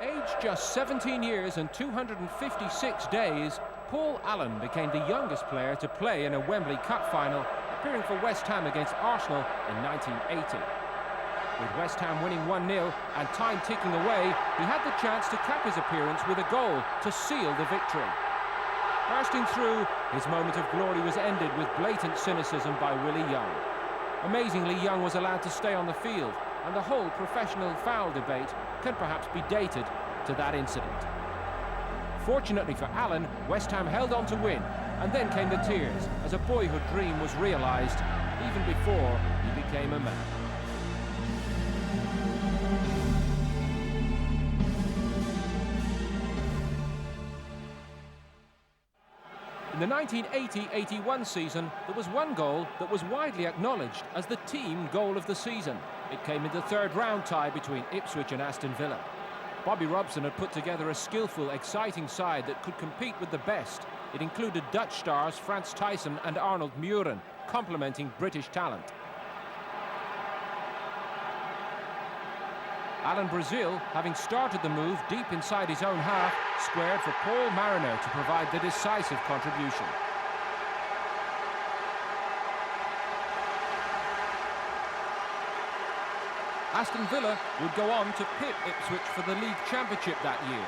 Aged just 17 years and 256 days, Paul Allen became the youngest player to play in a Wembley Cup final, appearing for West Ham against Arsenal in 1980. With West Ham winning 1-0 and time ticking away, he had the chance to cap his appearance with a goal to seal the victory. Bursting through, his moment of glory was ended with blatant cynicism by Willie Young. Amazingly, Young was allowed to stay on the field, and the whole professional foul debate can perhaps be dated to that incident. Fortunately for Allen, West Ham held on to win, and then came the tears as a boyhood dream was realised even before he became a man. In the 1980-81 season, there was one goal that was widely acknowledged as the team goal of the season. It came in the third round tie between Ipswich and Aston Villa. Bobby Robson had put together a skillful, exciting side that could compete with the best. It included Dutch stars Frans Thijssen and Arnold Muren, complementing British talent. Alan Brazil, having started the move deep inside his own half, squared for Paul Mariner to provide the decisive contribution. Aston Villa would go on to pit Ipswich for the League Championship that year.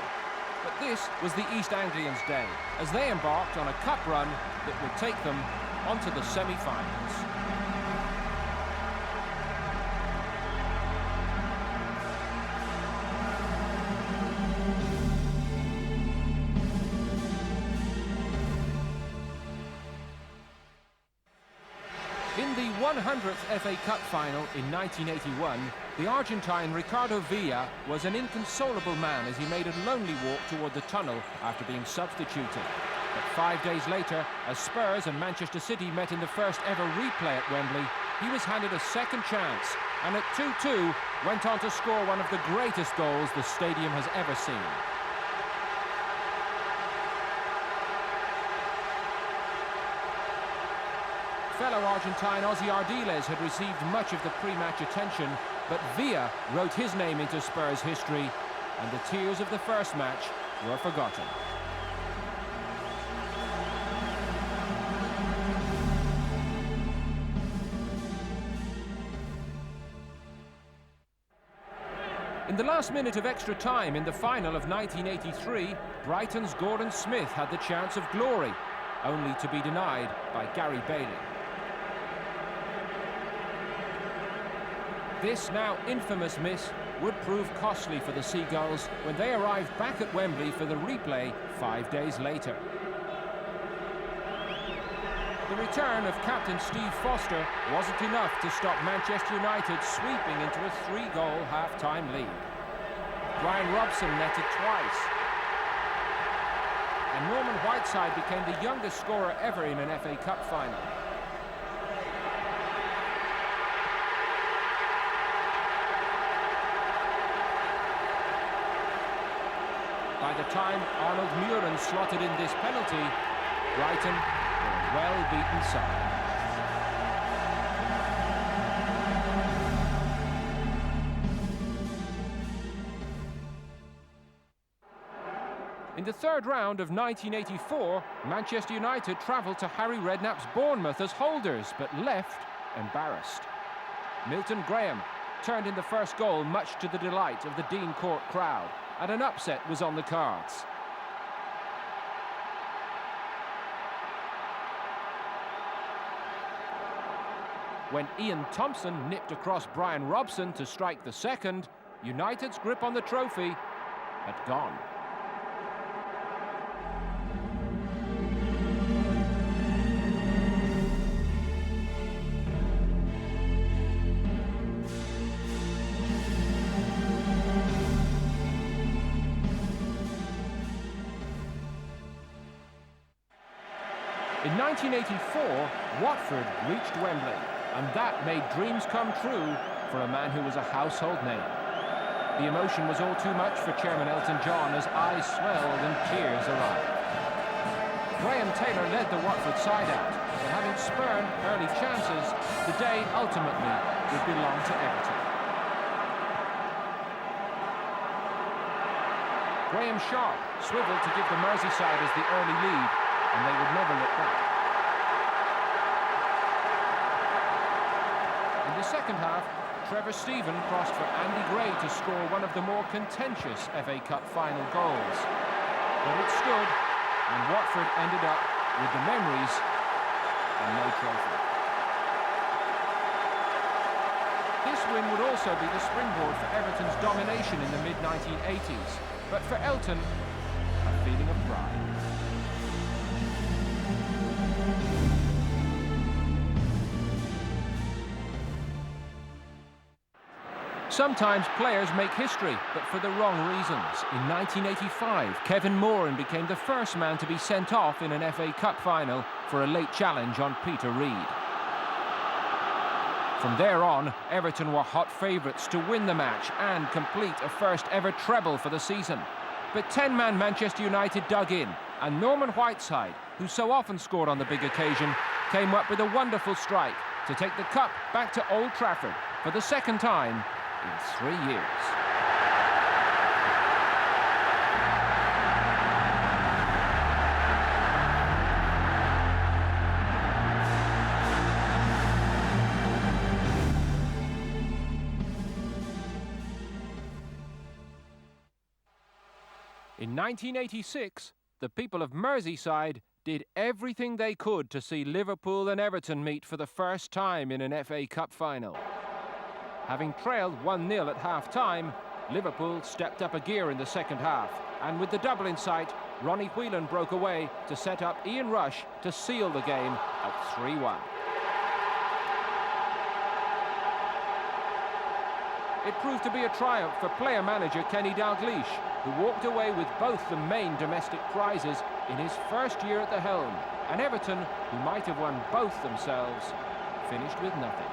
But this was the East Anglians' day, as they embarked on a cup run that would take them onto the semi-finals. In the 100th FA Cup final in 1981, the Argentine Ricardo Villa was an inconsolable man as he made a lonely walk toward the tunnel after being substituted. But 5 days later, as Spurs and Manchester City met in the first ever replay at Wembley, he was handed a second chance, and at 2-2 went on to score one of the greatest goals the stadium has ever seen. Fellow Argentine Ozzy Ardiles had received much of the pre-match attention, but Villa wrote his name into Spurs history, and the tears of the first match were forgotten. In the last minute of extra time in the final of 1983, Brighton's Gordon Smith had the chance of glory, only to be denied by Gary Bailey. This now infamous miss would prove costly for the Seagulls when they arrived back at Wembley for the replay 5 days later. The return of captain Steve Foster wasn't enough to stop Manchester United sweeping into a 3-goal half-time lead. Brian Robson netted twice, and Norman Whiteside became the youngest scorer ever in an FA Cup final. By the time Arnold Muren slotted in this penalty, Brighton were a well-beaten side. In the third round of 1984, Manchester United travelled to Harry Redknapp's Bournemouth as holders, but left embarrassed. Milton Graham turned in the first goal, much to the delight of the Dean Court crowd, and an upset was on the cards. When Ian Thompson nipped across Brian Robson to strike the second, United's grip on the trophy had gone. In 1984, Watford reached Wembley, and that made dreams come true for a man who was a household name. The emotion was all too much for Chairman Elton John as eyes swelled and tears arrived. Graham Taylor led the Watford side out, but having spurned early chances, the day ultimately would belong to Everton. Graham Sharp swiveled to give the Merseysiders the early lead, and they would never look back. In the second half, Trevor Stephen crossed for Andy Gray to score one of the more contentious FA Cup final goals. But it stood, and Watford ended up with the memories and no trophy. This win would also be the springboard for Everton's domination in the mid-1980s. But for Elton, a feeling of pride. Sometimes players make history, but for the wrong reasons. In 1985, Kevin Moran became the first man to be sent off in an FA Cup final for a late challenge on Peter Reid. From there on, Everton were hot favourites to win the match and complete a first-ever treble for the season. But 10-man Manchester United dug in, and Norman Whiteside, who so often scored on the big occasion, came up with a wonderful strike to take the cup back to Old Trafford for the second time in 3 years. In 1986, the people of Merseyside did everything they could to see Liverpool and Everton meet for the first time in an FA Cup final. Having trailed 1-0 at half-time, Liverpool stepped up a gear in the second half, and with the double in sight, Ronnie Whelan broke away to set up Ian Rush to seal the game at 3-1. It proved to be a triumph for player-manager Kenny Dalglish, who walked away with both the main domestic prizes in his first year at the helm, and Everton, who might have won both themselves, finished with nothing.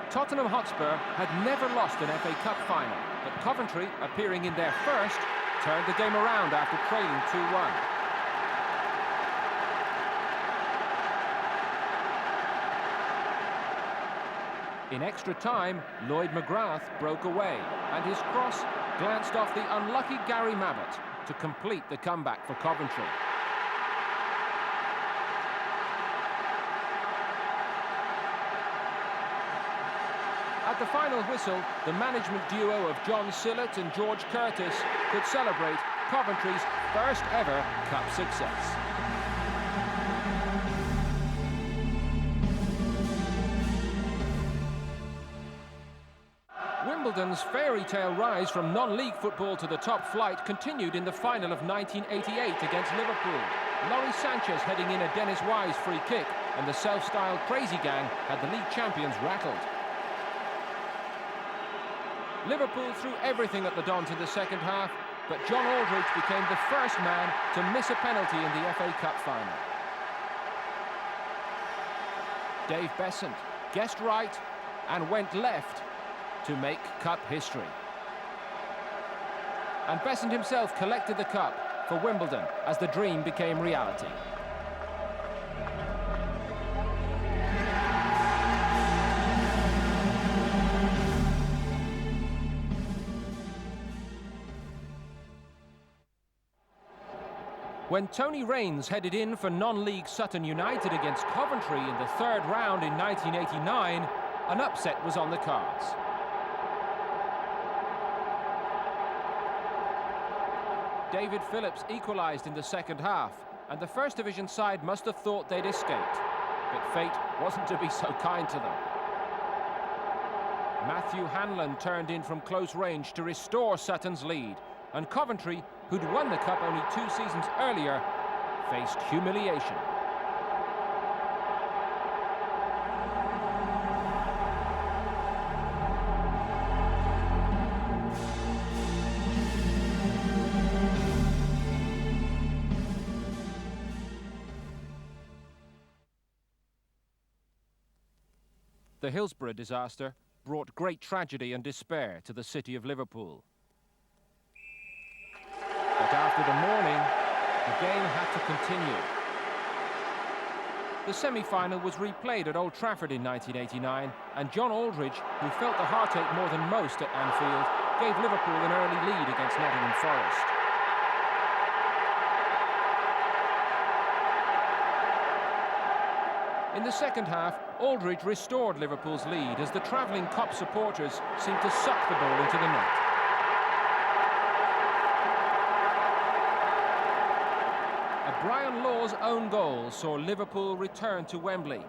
Tottenham Hotspur had never lost an FA Cup final, but Coventry, appearing in their first, turned the game around after trailing 2-1. In extra time, Lloyd McGrath broke away, and his cross glanced off the unlucky Gary Mabbott to complete the comeback for Coventry. At the final whistle, the management duo of John Sillett and George Curtis could celebrate Coventry's first ever cup success. Wimbledon's fairy tale rise from non-league football to the top flight continued in the final of 1988 against Liverpool. Laurie Sanchez heading in a Dennis Wise free kick, and the self-styled Crazy Gang had the league champions rattled. Liverpool threw everything at the Dons in the second half, but John Aldridge became the first man to miss a penalty in the FA Cup final. Dave Besant guessed right and went left to make cup history. And Besant himself collected the cup for Wimbledon as the dream became reality. When Tony Raines headed in for non-league Sutton United against Coventry in the third round in 1989, an upset was on the cards. David Phillips equalised in the second half, and the First Division side must have thought they'd escaped. But fate wasn't to be so kind to them. Matthew Hanlon turned in from close range to restore Sutton's lead, and Coventry, who'd won the cup only 2 seasons earlier, faced humiliation. The Hillsborough disaster brought great tragedy and despair to the city of Liverpool. But after the morning, the game had to continue. The semi-final was replayed at Old Trafford in 1989, and John Aldridge, who felt the heartache more than most at Anfield, gave Liverpool an early lead against Nottingham Forest. In the second half, Aldridge restored Liverpool's lead as the travelling Kop supporters seemed to suck the ball into the net. Brian Law's own goal saw Liverpool return to Wembley,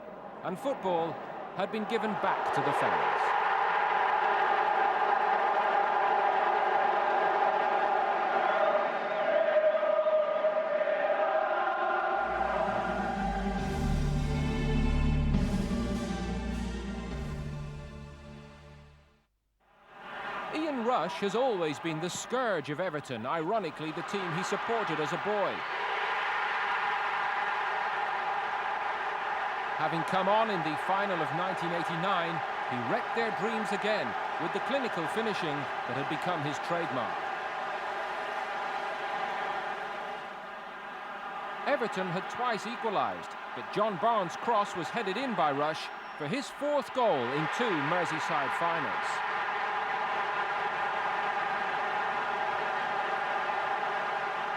and football had been given back to the fans. Ian Rush has always been the scourge of Everton, ironically the team he supported as a boy. Having come on in the final of 1989, he wrecked their dreams again with the clinical finishing that had become his trademark. Everton had twice equalised, but John Barnes' cross was headed in by Rush for his fourth goal in 2 Merseyside finals.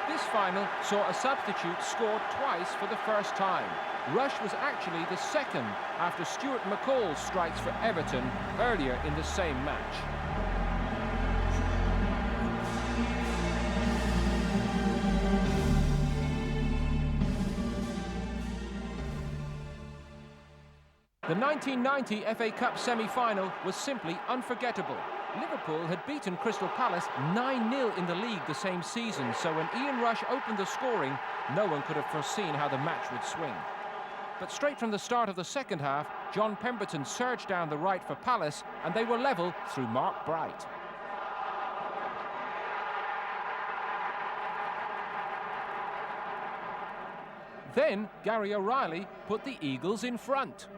This final saw a substitute score twice for the first time. Rush was actually the second after Stuart McCall's strikes for Everton earlier in the same match. The 1990 FA Cup semi-final was simply unforgettable. Liverpool had beaten Crystal Palace 9-0 in the league the same season, so when Ian Rush opened the scoring, no one could have foreseen how the match would swing. But straight from the start of the second half, John Pemberton surged down the right for Palace, and they were level through Mark Bright. Then Gary O'Reilly put the Eagles in front.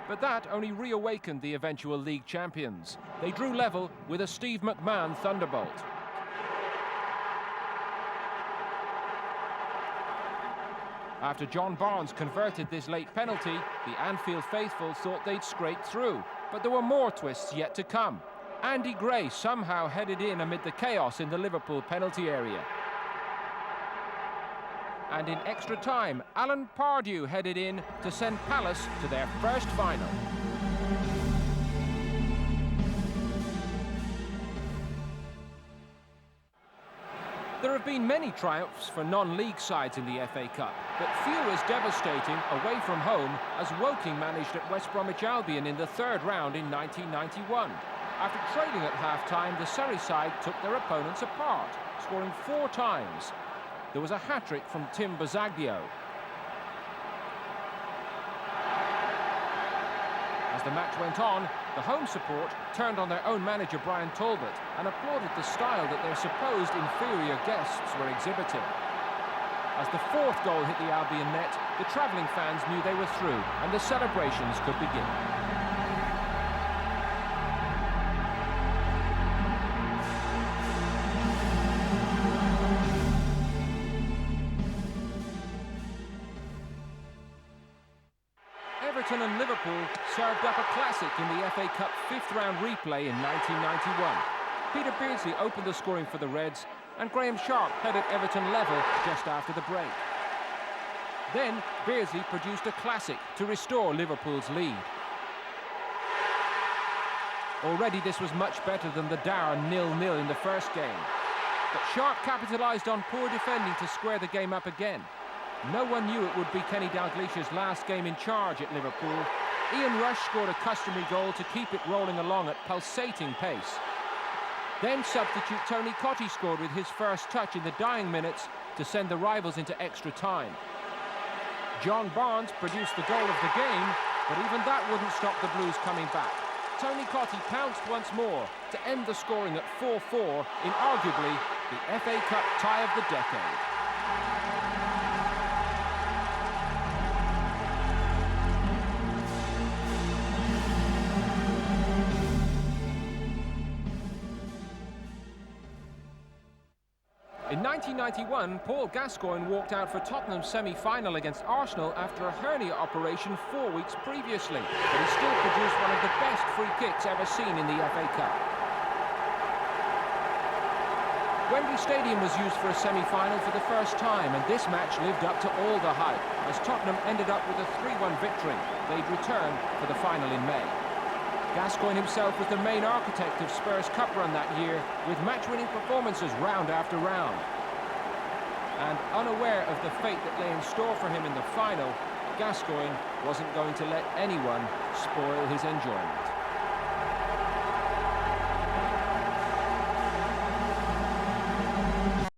But that only reawakened the eventual league champions. They drew level with a Steve McMahon thunderbolt. After John Barnes converted this late penalty, the Anfield faithful thought they'd scraped through. But there were more twists yet to come. Andy Gray somehow headed in amid the chaos in the Liverpool penalty area. And in extra time, Alan Pardew headed in to send Palace to their first final. There have been many triumphs for non-league sides in the FA Cup, but few as devastating away from home as Woking managed at West Bromwich Albion in the third round in 1991. After trailing at half-time, the Surrey side took their opponents apart, scoring 4 times. There was a hat-trick from Tim Basaglio. As the match went on, the home support turned on their own manager Brian Talbot and applauded the style that their supposed inferior guests were exhibiting. As the 4th goal hit the Albion net, the travelling fans knew they were through and the celebrations could begin. Everton and Liverpool served up a classic in the FA Cup 5th round replay in 1991. Peter Beardsley opened the scoring for the Reds, and Graham Sharp headed Everton level just after the break. Then Beardsley produced a classic to restore Liverpool's lead. Already this was much better than the dour 0-0 in the first game. But Sharp capitalised on poor defending to square the game up again. No one knew it would be Kenny Dalglish's last game in charge at Liverpool. Ian Rush scored a customary goal to keep it rolling along at pulsating pace. Then substitute Tony Cottee scored with his first touch in the dying minutes to send the rivals into extra time. John Barnes produced the goal of the game, but even that wouldn't stop the Blues coming back. Tony Cottee pounced once more to end the scoring at 4-4 in arguably the FA Cup tie of the decade. 1991, Paul Gascoigne walked out for Tottenham's semi-final against Arsenal after a hernia operation 4 weeks previously, but he still produced one of the best free kicks ever seen in the FA Cup. Wembley Stadium was used for a semi-final for the first time, and this match lived up to all the hype, as Tottenham ended up with a 3-1 victory. They'd return for the final in May. Gascoigne himself was the main architect of Spurs' cup run that year, with match-winning performances round after round. And unaware of the fate that lay in store for him in the final, Gascoigne wasn't going to let anyone spoil his enjoyment.